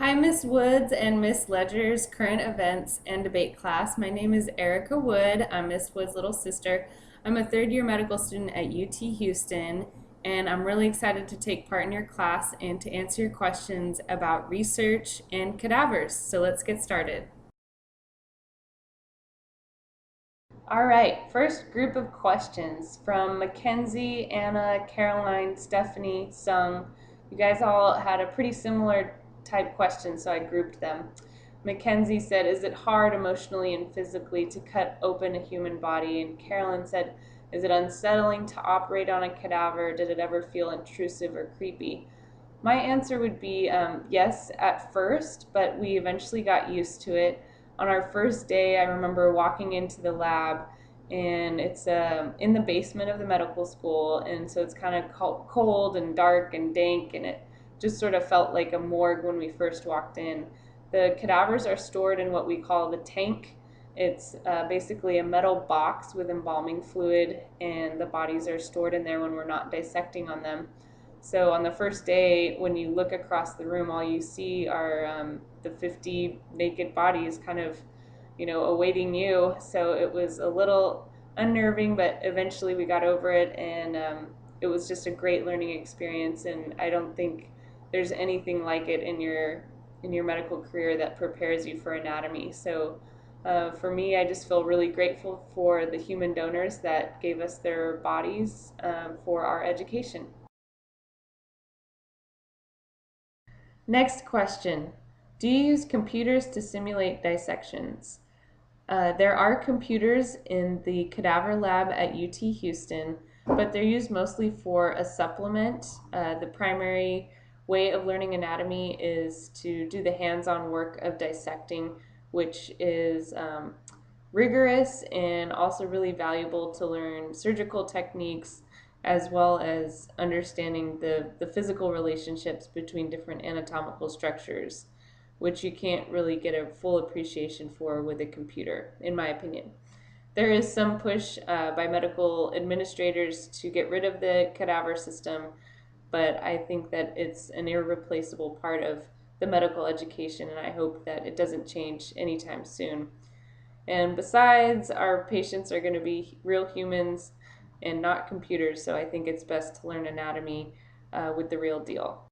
Hi, Miss Woods and Miss Ledger's current events and debate class. My name is Erika Wood. I'm Miss Wood's little sister. I'm a third year medical student at UT Houston, and I'm really excited to take part in your class and to answer your questions about research and cadavers. So let's get started. All right, first group of questions from Mackenzie, Anna, Caroline, Stephanie, Sung. You guys all had a pretty similar type question, so I grouped them. Mackenzie said, is it hard emotionally and physically to cut open a human body? And Caroline said, is it unsettling to operate on a cadaver? Did it ever feel intrusive or creepy? My answer would be yes at first, but we eventually got used to it. On our first day, I remember walking into the lab, and it's in the basement of the medical school, and so it's kind of cold and dark and dank, and it just sort of felt like a morgue when we first walked in. The cadavers are stored in what we call the tank. It's basically a metal box with embalming fluid, and the bodies are stored in there when we're not dissecting on them. So on the first day, when you look across the room, all you see are the 50 naked bodies kind of, awaiting you. So it was a little unnerving, but eventually we got over it, and it was just a great learning experience. And I don't think there's anything like it in your medical career that prepares you for anatomy. So for me, I just feel really grateful for the human donors that gave us their bodies for our education. Next question. Do you use computers to simulate dissections? There are computers in the cadaver lab at UT Houston, but they're used mostly for a supplement. The primary way of learning anatomy is to do the hands-on work of dissecting, which is rigorous and also really valuable to learn surgical techniques as well as understanding the physical relationships between different anatomical structures, which you can't really get a full appreciation for with a computer, in my opinion. There is some push by medical administrators to get rid of the cadaver system, but I think that it's an irreplaceable part of the medical education, and I hope that it doesn't change anytime soon. And besides, our patients are going to be real humans and not computers, so I think it's best to learn anatomy with the real deal.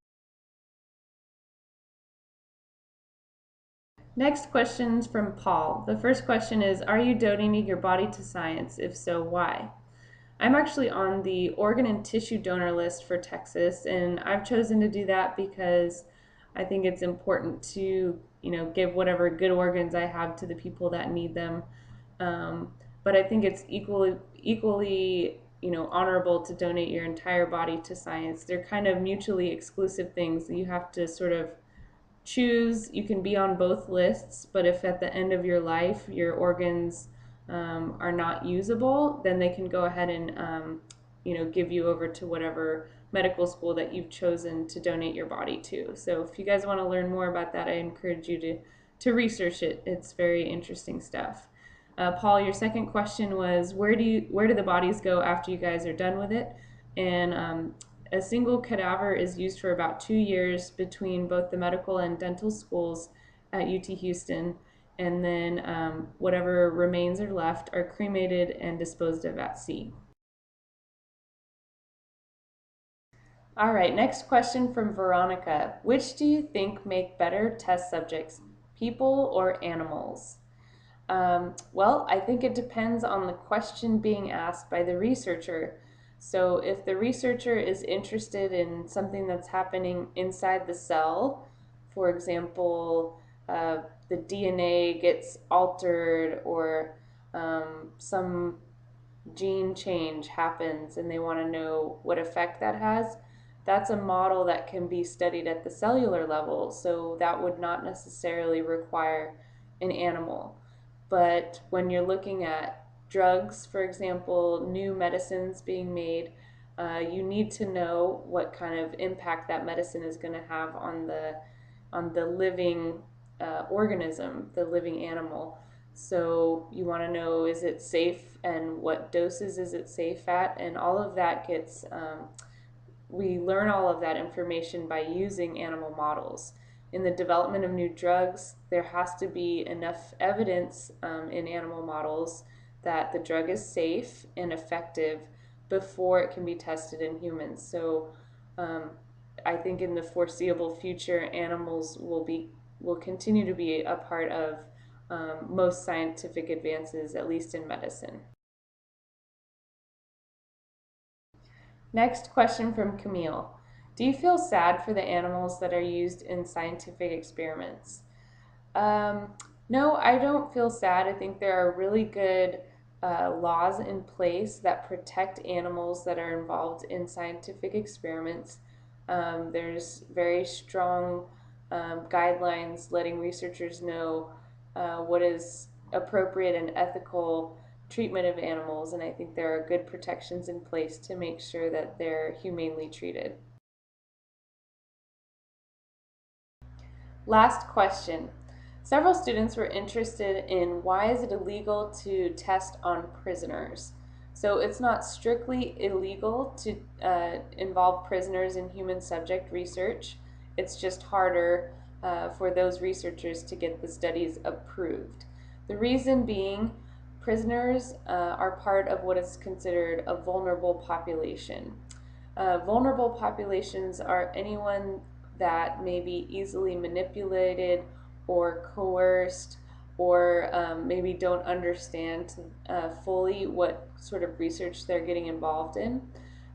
Next question's from Paul. The first question is, are you donating your body to science? If so, why? I'm actually on the organ and tissue donor list for Texas, and I've chosen to do that because I think it's important to, give whatever good organs I have to the people that need them. But I think it's equally, honorable to donate your entire body to science. They're kind of mutually exclusive things. You have to sort of choose. You can be on both lists, but if at the end of your life your organs are not usable, then they can go ahead and give you over to whatever medical school that you've chosen to donate your body to. So if you guys want to learn more about that, I encourage you to research it. It's very interesting stuff. Paul, your second question was where do the bodies go after you guys are done with it? And a single cadaver is used for about 2 years between both the medical and dental schools at UT Houston, and then whatever remains are left are cremated and disposed of at sea. All right, next question from Veronica. Which do you think make better test subjects, people or animals? Well, I think it depends on the question being asked by the researcher. So if the researcher is interested in something that's happening inside the cell, for example, the DNA gets altered or some gene change happens and they want to know what effect that has, that's a model that can be studied at the cellular level. So that would not necessarily require an animal. But when you're looking at drugs, for example, new medicines being made, you need to know what kind of impact that medicine is going to have on the living organism, the living animal. So you want to know, is it safe and what doses is it safe at? And all of that we learn all of that information by using animal models. in the development of new drugs, there has to be enough evidence in animal models that the drug is safe and effective before it can be tested in humans. So um, I think in the foreseeable future, animals will continue to be a part of most scientific advances, at least in medicine. Next question from Camille. Do you feel sad for the animals that are used in scientific experiments? Um, no, I don't feel sad. I think there are really good laws in place that protect animals that are involved in scientific experiments. There's very strong guidelines letting researchers know what is appropriate and ethical treatment of animals, and I think there are good protections in place to make sure that they're humanely treated. Last question. Several students were interested in why is it illegal to test on prisoners? So it's not strictly illegal to involve prisoners in human subject research. It's just harder for those researchers to get the studies approved. The reason being, prisoners are part of what is considered a vulnerable population. Vulnerable populations are anyone that may be easily manipulated or coerced or maybe don't understand fully what sort of research they're getting involved in.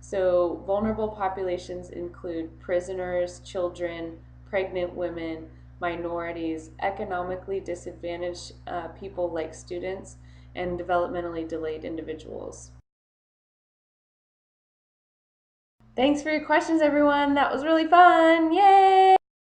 So vulnerable populations include prisoners, children, pregnant women, minorities, economically disadvantaged people like students, and developmentally delayed individuals. Thanks for your questions, everyone. That was really fun. Yay!